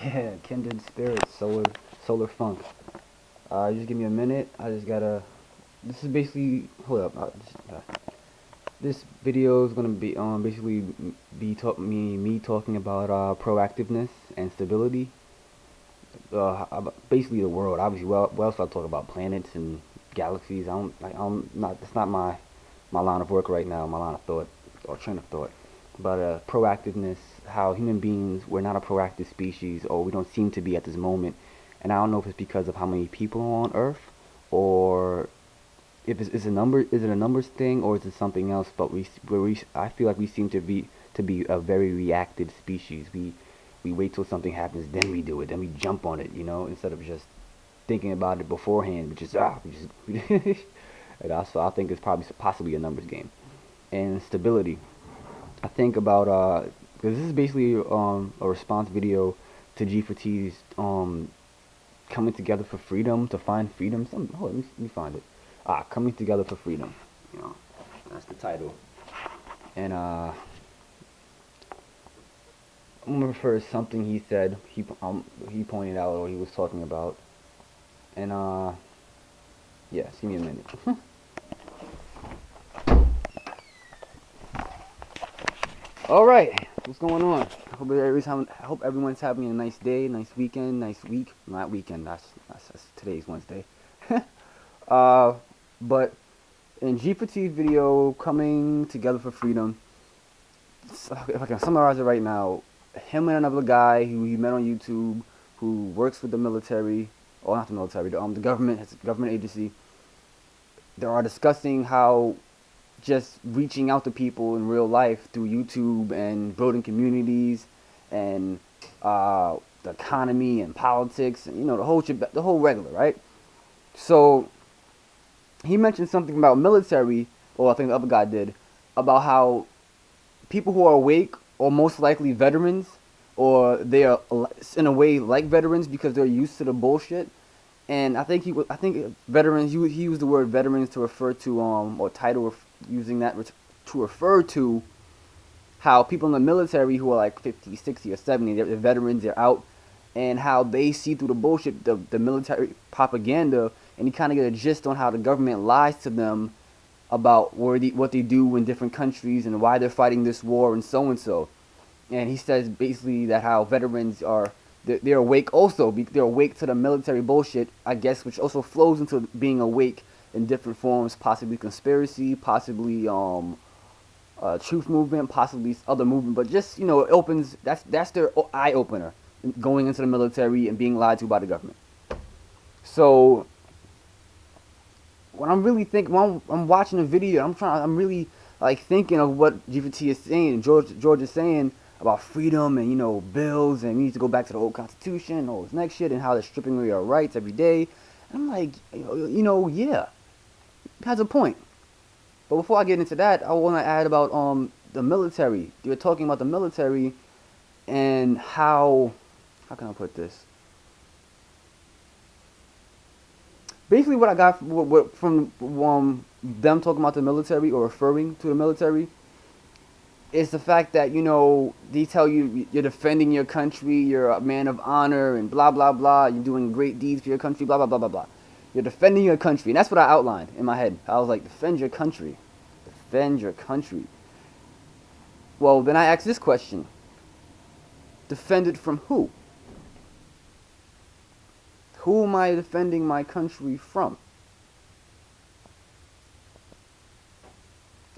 Yeah, kindred spirits, solar funk. Just give me a minute. I just gotta. This is basically. Hold up. This video is gonna be basically me talking about proactiveness and stability. Basically the world. Obviously, we also talk about planets and galaxies. I'm not. It's not my line of work right now. My line of thought or train of thought. But proactiveness, how human beings, we're not a proactive species, or we don't seem to be at this moment. And I don't know if it's because of how many people are on Earth, or if is it a numbers thing, or is it something else? But I feel like we seem to be a very reactive species. We wait till something happens, then we do it, then we jump on it, instead of just thinking about it beforehand. And also I think it's probably possibly a numbers game. And stability. I think about because this is basically a response video to G4T's coming together for freedom, to find freedom. Let me find it. Coming together for freedom. That's the title. And I'm gonna refer to something he said. He pointed out, or he was talking about. And yeah, just give me a minute. All right, what's going on? I hope everyone's having a nice day, nice weekend, nice week. Not weekend. That's today's Wednesday. But in G4T's video, coming together for freedom. If I can summarize it right now, him and another guy who he met on YouTube, who works with the military, or not the military, the government, his government agency. They are discussing how just reaching out to people in real life through YouTube and building communities and the economy and politics and the whole regular, right? So he mentioned something about military, or I think the other guy did, about how people who are awake are most likely veterans, or they are in a way like veterans because they're used to the bullshit. And I think veterans. He used the word veterans to refer to or title using that to refer to how people in the military who are like 50, 60, or 70, they're veterans, they're out, and how they see through the bullshit, the military propaganda, and you kind of get a gist on how the government lies to them about what they do in different countries and why they're fighting this war and so and so. And he says basically that how veterans are they're awake also. They're awake to the military bullshit, I guess, which also flows into being awake in different forms, possibly conspiracy, possibly truth movement, possibly other movement. But just it opens. That's their eye opener, going into the military and being lied to by the government. So when I'm watching a video, I'm really like thinking of what G4T is saying, George is saying about freedom and bills, and we need to go back to the old constitution and all this next shit, and how they're stripping away our rights every day. And I'm like, yeah, has a point. But before I get into that, I want to add about the military. They were talking about the military and how can I put this? Basically, what I got from them talking about the military, or referring to the military, is the fact that they tell you you're defending your country, you're a man of honor, and blah blah blah. You're doing great deeds for your country, blah blah blah blah blah. You're defending your country, and that's what I outlined in my head. I was like, defend your country, defend your country. Well, then I asked this question: defend it from who? Who am I defending my country from?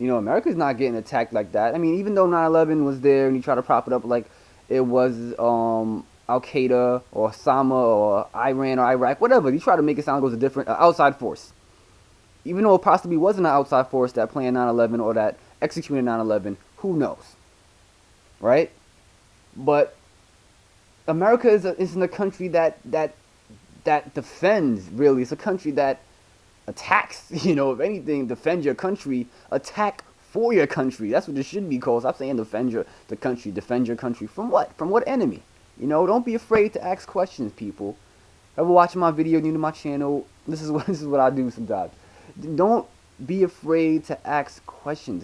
America's not getting attacked like that. I mean, even though 9/11 was there and you try to prop it up like it was Al-Qaeda or Osama or Iran or Iraq, whatever, you try to make it sound like it was a different outside force. Even though it possibly wasn't an outside force that planned 9/11 or that executed 9/11, who knows, right? But America isn't a country that defends, really. It's a country that attacks. If anything, defend your country, attack for your country. That's what this should be called. Stop saying defend the country. Defend your country from what? From what enemy? Don't be afraid to ask questions, people. Ever watching my video, new to my channel, this is what I do sometimes. Don't be afraid to ask questions.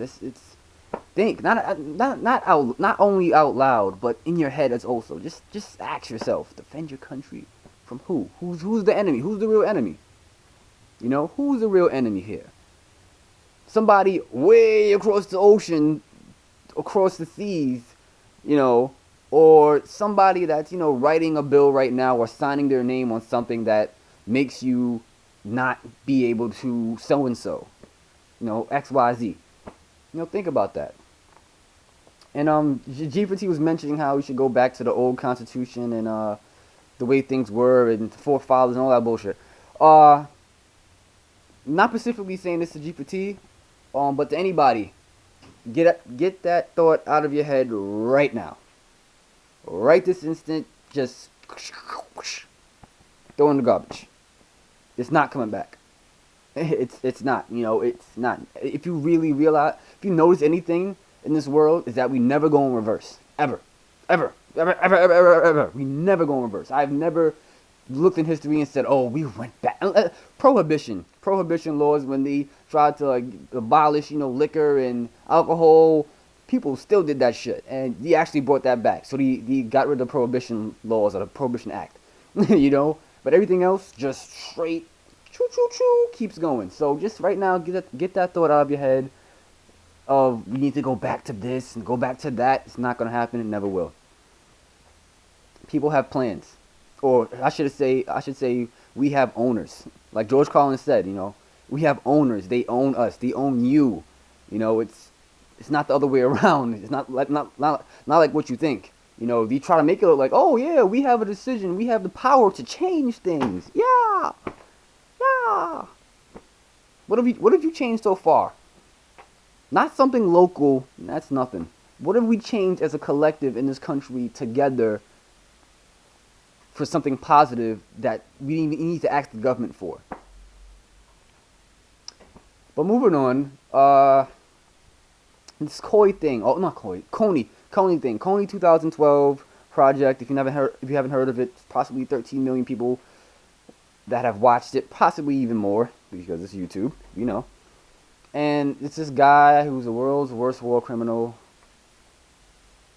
think, not only out loud, but in your head as also. Just ask yourself, defend your country from who? Who's the enemy? Who's the real enemy? You know, who's the real enemy here? Somebody way across the ocean, across the seas, you know, or somebody that's, you know, writing a bill right now or signing their name on something that makes you not be able to so and so, you know, XYZ. You know, think about that. And G4T was mentioning how we should go back to the old Constitution and the way things were and the forefathers and all that bullshit. Not specifically saying this to G4T, but to anybody, get that thought out of your head right now. Right this instant, just throw in the garbage. It's not coming back. It's not, you know, it's not. If you really realize, if you notice anything in this world, is that we never go in reverse. Ever. We never go in reverse. I've never looked in history and said, oh, we went back. Prohibition laws, when they tried to like abolish, you know, liquor and alcohol, people still did that shit, and he actually brought that back. So he got rid of the prohibition laws or the Prohibition Act, you know. But everything else just straight choo keeps going. So just right now, get that thought out of your head of we need to go back to this and go back to that. It's not gonna happen. It never will. People have plans, or I should say we have owners. Like George Carlin said, you know, we have owners. They own us. They own you. You know, it's not the other way around. It's not like what you think. You know, they try to make it look like, oh yeah, we have a decision. We have the power to change things. Yeah. What have you changed so far? Not something local. That's nothing. What have we changed as a collective in this country together for something positive that we need to ask the government for? But moving on, this Koi thing. Oh, not Koi. Coney thing. Coney 2012 project. If you haven't heard of it, possibly 13 million people that have watched it, possibly even more because it's YouTube, you know. And it's this guy who's the world's worst war criminal,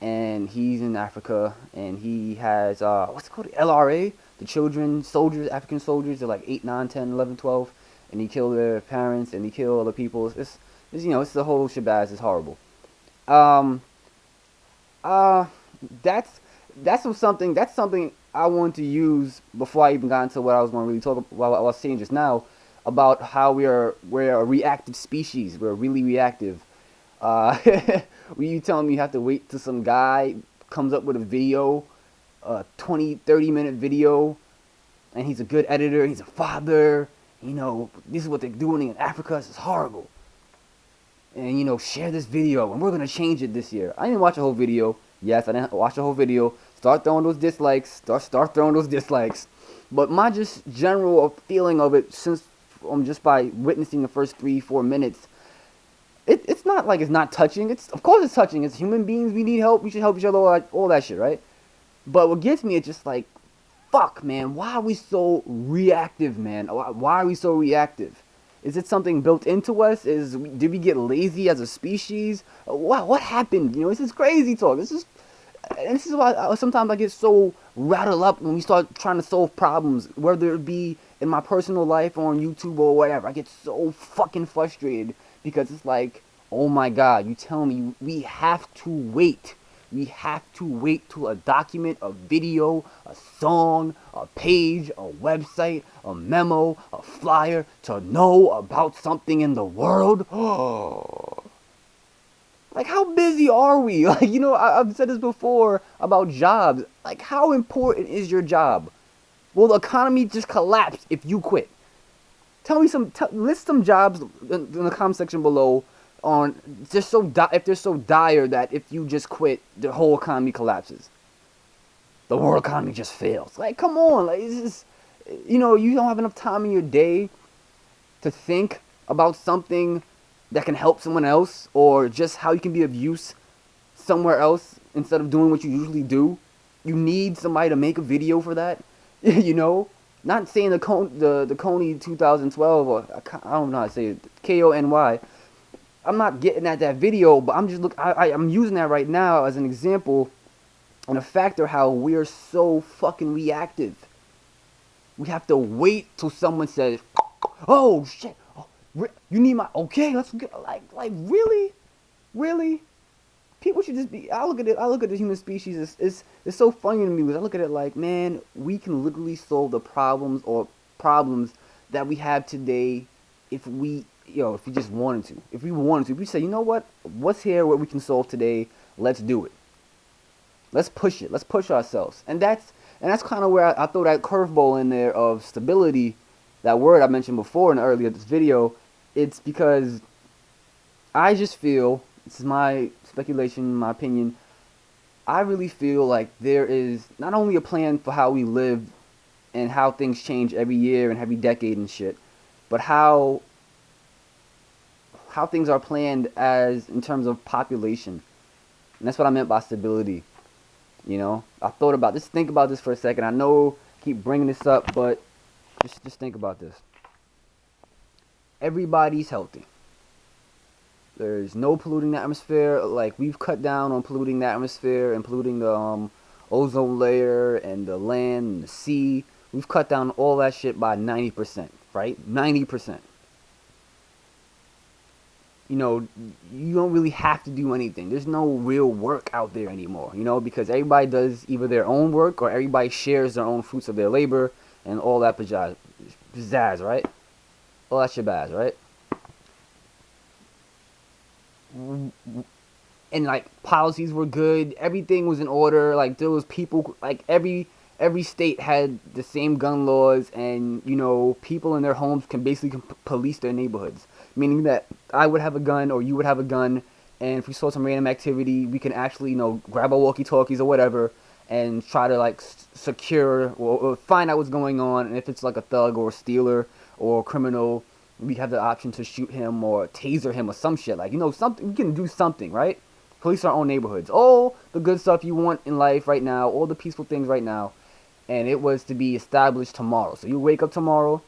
and he's in Africa, and he has what's it called, LRA, the children soldiers, African soldiers. They're like 8, 9, 10, 11, 12, and he killed their parents and he killed other people. It's you know, it's the whole shebaz. It's horrible. That's something I wanted to use before I even got into what I was going to really talk about. What I was saying just now about how we're a reactive species. We're really reactive. When you telling me you have to wait till some guy comes up with a video, a 20, 30-minute video, and he's a good editor, he's a father, you know, this is what they're doing in Africa, this is horrible. And, you know, share this video, and we're going to change it this year. I didn't watch the whole video. Yes, I didn't watch the whole video. Start throwing those dislikes. Start throwing those dislikes. But my just general feeling of it, since just by witnessing the first 3-4 minutes, it's not like it's not touching. Of course it's touching. It's human beings. We need help. We should help each other. All that shit, right? But what gets me is just like, fuck, man. Why are we so reactive, man? Why are we so reactive? Is it something built into us? Did we get lazy as a species? What happened? You know, this is crazy talk. This is why sometimes I get so rattled up when we start trying to solve problems, whether it be in my personal life or on YouTube or whatever. I get so fucking frustrated because it's like, oh my God, you tell me we have to wait. We have to wait till a document, a video, a song, a page, a website, a memo, a flyer to know about something in the world. Oh. Like, how busy are we? Like, you know, I've said this before about jobs. Like, how important is your job? Will the economy just collapse if you quit? Tell me list some jobs in the comment section below on just if they're so dire that if you just quit, the whole economy collapses. The world economy just fails. Like, come on, like, it's just, you know, you don't have enough time in your day to think about something that can help someone else, or just how you can be of use somewhere else instead of doing what you usually do. You need somebody to make a video for that, you know. Not saying the Coney 2012, or I don't know how to say it, Kony. I'm not getting at that video, but I'm just I'm using that right now as an example and a factor how we're so fucking reactive. We have to wait till someone says, "Oh shit, oh, you need my okay, let's go." Like really. People should just be. I look at it. I look at the human species. It's so funny to me because I look at it like, man, we can literally solve the problems that we have today if we, if we just wanted to. If we wanted to, if we say, you know what's here, what we can solve today, let's do it. Let's push it. Let's push ourselves. And that's kind of where I throw that curveball in there of stability, that word I mentioned before in earlier this video. It's because I just feel, this is my speculation, my opinion, I really feel like there is not only a plan for how we live and how things change every year and every decade and shit, but how things are planned as in terms of population. And that's what I meant by stability. I thought about this. Think about this for a second. I know I keep bringing this up, but just think about this. Everybody's healthy. There's no polluting the atmosphere. Like, we've cut down on polluting the atmosphere and polluting the ozone layer and the land and the sea. We've cut down all that shit by 90%, right? 90%. You don't really have to do anything. There's no real work out there anymore, because everybody does either their own work or everybody shares their own fruits of their labor and all that pizzazz, right? All that shabazz, right? And like policies were good, everything was in order. Like, there was people, like every state had the same gun laws, and people in their homes can basically police their neighborhoods, meaning that I would have a gun or you would have a gun, and if we saw some random activity, we can actually grab our walkie-talkies or whatever and try to like secure or find out what's going on. And if it's like a thug or a stealer or a criminal, we have the option to shoot him or taser him or some shit. Like, something, we can do something, right? Police our own neighborhoods. All the good stuff you want in life right now, all the peaceful things right now. And it was to be established tomorrow. So you wake up tomorrow,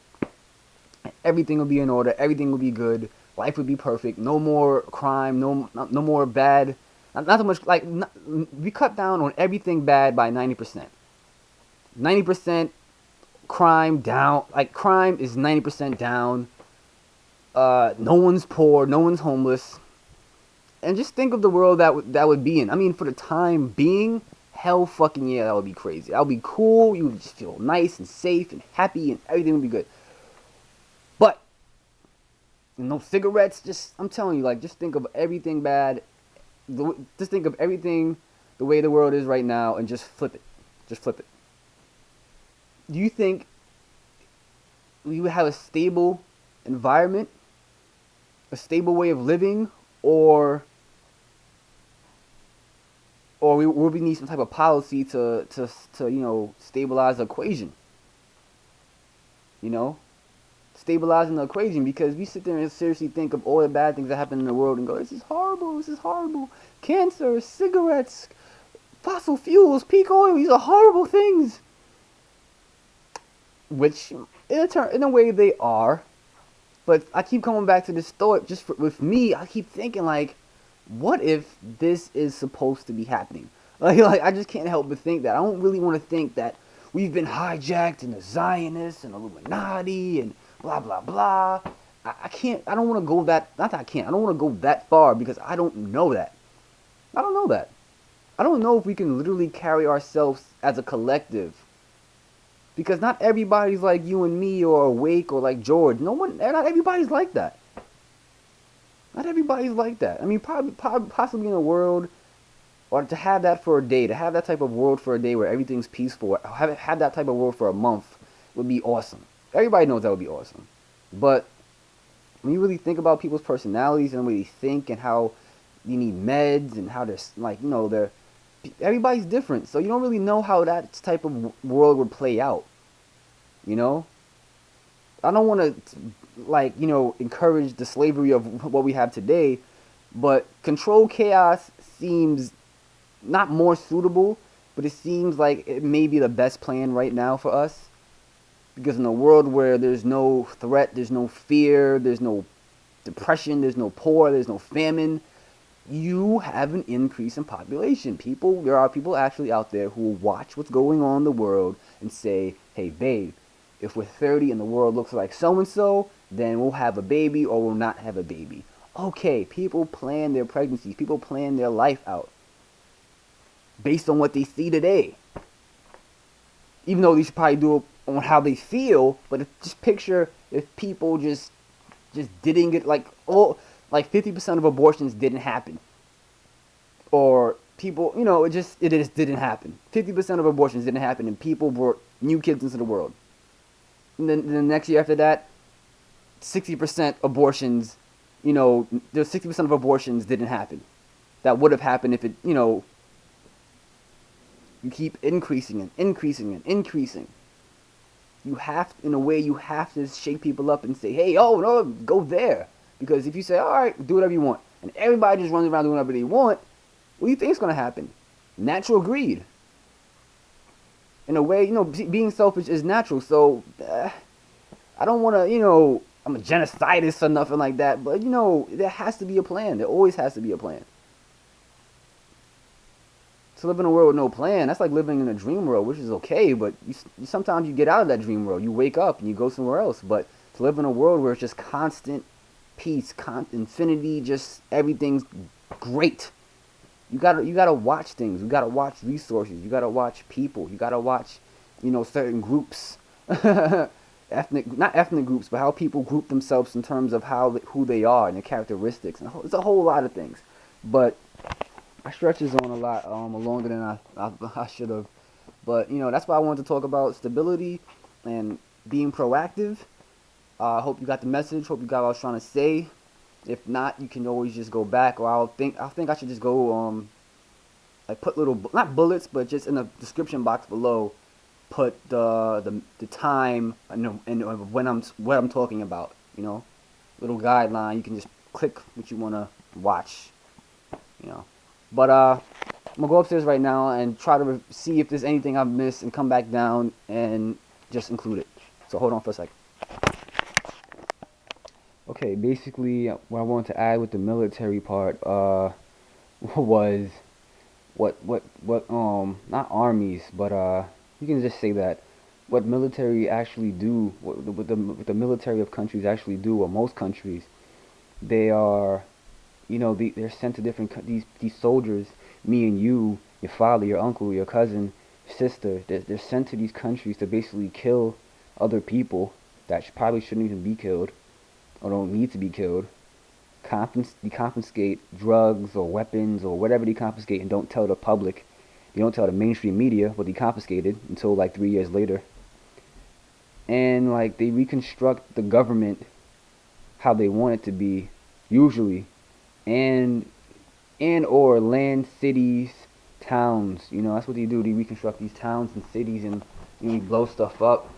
everything will be in order, everything will be good, life would be perfect, no more crime, no more bad, not so much, like, we cut down on everything bad by 90%. 90% crime down, like, crime is 90% down, no one's poor, no one's homeless, and just think of the world that would be in. I mean, for the time being, hell fucking yeah, that would be crazy. That would be cool. You would just feel nice and safe and happy and everything would be good. But no cigarettes. I'm telling you, like, just think of everything bad. Just think of everything the way the world is right now and just flip it. Just flip it. Do you think we would have a stable environment, a stable way of living, or we need some type of policy to stabilize the equation? Stabilizing the equation, because we sit there and seriously think of all the bad things that happen in the world and go, this is horrible, cancer, cigarettes, fossil fuels, peak oil, these are horrible things. Which, in a way, they are. But I keep coming back to this thought, with me, I keep thinking, like, what if this is supposed to be happening? Like, I just can't help but think that. I don't really want to think that we've been hijacked and the Zionists and Illuminati and blah, blah, blah. I don't want to go that, not that I can't, I don't want to go that far because I don't know that. I don't know that. I don't know if we can literally carry ourselves as a collective. Because not everybody's like you and me or awake or like George. Not everybody's like that. Not everybody's like that. I mean, possibly in a world, or to have that for a day, to have that type of world for a day where everything's peaceful, have that type of world for a month would be awesome. Everybody knows that would be awesome. But when you really think about people's personalities and the way they think and how you need meds and how they're, like, everybody's different. So you don't really know how that type of world would play out. I don't want to, encourage the slavery of what we have today, but controlled chaos seems not more suitable, but it seems like it may be the best plan right now for us. Because in a world where there's no threat, there's no fear, there's no depression, there's no poor, there's no famine. You have an increase in population. There are people actually out there who will watch what's going on in the world and say, hey, babe, if we're 30 and the world looks like so-and-so, then we'll have a baby or we'll not have a baby. Okay, people plan their pregnancies. People plan their life out based on what they see today. Even though they should probably do it on how they feel, but just picture if people just didn't get, like 50% of abortions didn't happen. Or people, it just didn't happen. 50% of abortions didn't happen and people brought new kids into the world. And then the next year after that, 60% abortions, there's 60% of abortions didn't happen. That would have happened if it, you keep increasing and increasing and increasing. You have to shake people up and say, hey, oh, no, go there. Because if you say, all right, do whatever you want, and everybody just runs around doing whatever they want, what do you think is going to happen? Natural greed. In a way, being selfish is natural. So, I don't want to, I'm a genocidist or nothing like that. But, there has to be a plan. There always has to be a plan. To live in a world with no plan, that's like living in a dream world, which is okay. But sometimes you get out of that dream world. You wake up and you go somewhere else. But to live in a world where it's just constant peace, infinity, just everything's great. You gotta watch things. You gotta watch resources. You gotta watch people. You gotta watch, certain groups, not ethnic groups, but how people group themselves in terms of who they are and their characteristics. And it's a whole lot of things. But I stretch this on a lot longer than I should have. But that's why I wanted to talk about stability and being proactive. I hope you got the message. Hope you got what I was trying to say. If not, you can always just go back, or I think I should just go like put little, not bullets, but just in the description box below, put the time and what I'm talking about. Little guideline. You can just click what you want to watch. But I'm gonna go upstairs right now and try to see if there's anything I've missed and come back down and just include it. So hold on for a second. Okay, basically what I wanted to add with the military part was what not armies, but you can just say that what military actually do, what the military of countries actually do, or most countries, they are, they're sent to different these soldiers, me and you, your father, your uncle, your cousin, sister, they're sent to these countries to basically kill other people that probably shouldn't even be killed or don't need to be killed. They confiscate drugs or weapons or whatever they confiscate and don't tell the public. They don't tell the mainstream media what they confiscated until like 3 years later. And like they reconstruct the government how they want it to be, usually, and or land, cities, towns. That's what they do. They reconstruct these towns and cities and blow stuff up.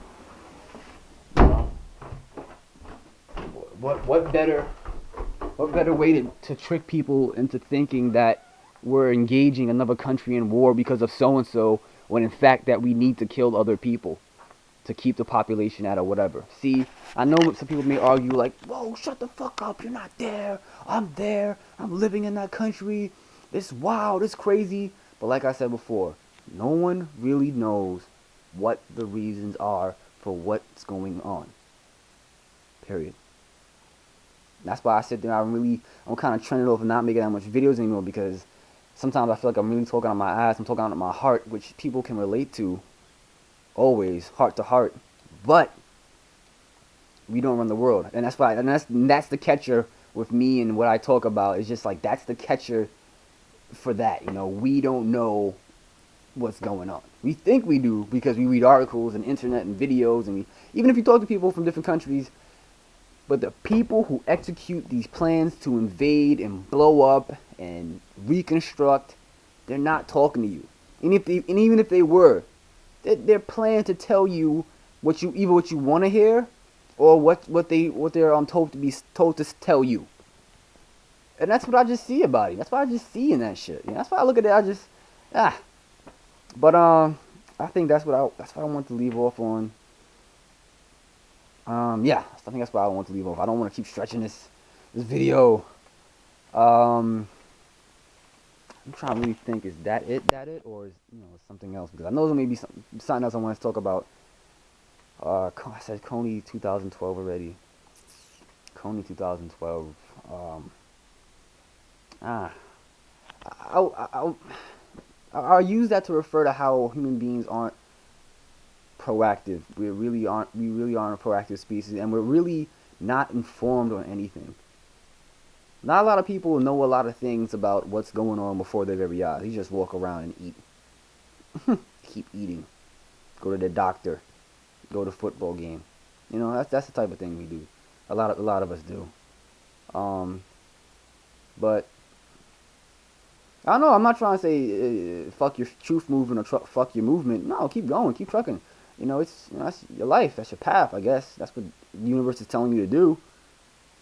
What better way to trick people into thinking that we're engaging another country in war because of so-and-so, when in fact that we need to kill other people to keep the population at or whatever. See, I know some people may argue like, whoa, shut the fuck up, you're not there, I'm living in that country, it's wild, it's crazy. But like I said before, no one really knows what the reasons are for what's going on. Period. That's why I sit there, I'm kind of trending off and not making that much videos anymore, because sometimes I feel like I'm really talking out my ass, I'm talking out of my heart, which people can relate to, always, heart to heart. But we don't run the world, and that's why, and that's the catcher with me and what I talk about. It's just like, that's the catcher for that. We don't know what's going on. We think we do because we read articles and internet and videos, and even if you talk to people from different countries. But the people who execute these plans to invade and blow up and reconstruct, they're not talking to you. And even if they were, they're planning to tell you either what you want to hear, or what they're told to tell you. And that's what I just see about it. That's what I just see in that shit. That's why I look at it. But I think that's what I want to leave off on. I think that's what I want to leave off. I don't want to keep stretching this this video. I'm trying to really think, is that it, or is, something else? Because I know there may be something else I want to talk about. I said Coney 2012 already. Coney 2012. Ah, I'll, I'll use that to refer to how human beings aren't proactive. We really aren't. We really aren't a proactive species, and we're really not informed on anything. Not a lot of people know a lot of things about what's going on before their very eyes. You just walk around and eat. Keep eating. Go to the doctor. Go to football game. That's the type of thing we do. A lot of us do. But I don't know. I'm not trying to say fuck your truth movement or fuck your movement. No, keep going, keep trucking. That's your life. That's your path. I guess that's what the universe is telling you to do.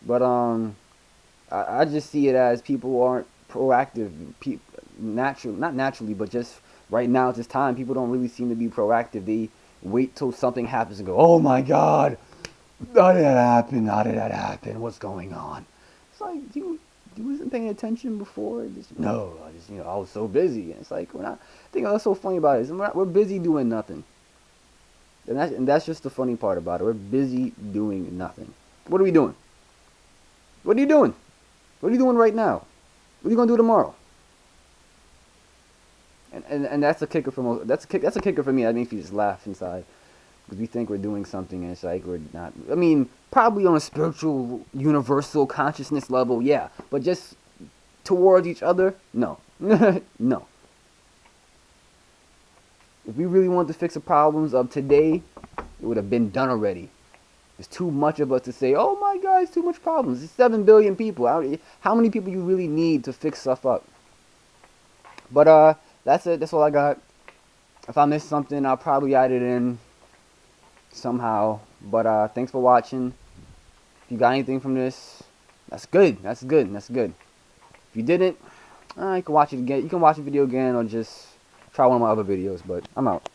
But I just see it as people aren't proactive. Not naturally, but just right now at this time, people don't really seem to be proactive. They wait till something happens and go, "Oh my God, how did that happen? How did that happen? What's going on?" It's like, you wasn't paying attention before. No, I was so busy. And it's like, we're not. I think what's so funny about it is we're busy doing nothing, and that's just the funny part about it. We're busy doing nothing. What are we doing? What are you doing? What are you doing right now? What are you gonna do tomorrow? And that's a kicker for most. That's a kicker for me. That makes you just laugh inside, because we think we're doing something and it's like we're not. I mean, probably on a spiritual, universal consciousness level, yeah, but just towards each other, no. No. If we really wanted to fix the problems of today, it would have been done already. There's too much of us to say, "Oh my God, it's too much problems." It's 7 billion people. How many people you really need to fix stuff up? But that's it. That's all I got. If I missed something, I'll probably add it in somehow. But thanks for watching. If you got anything from this, that's good. That's good. That's good. If you didn't, you can watch it again. You can watch the video again, or just try one of my other videos. But I'm out.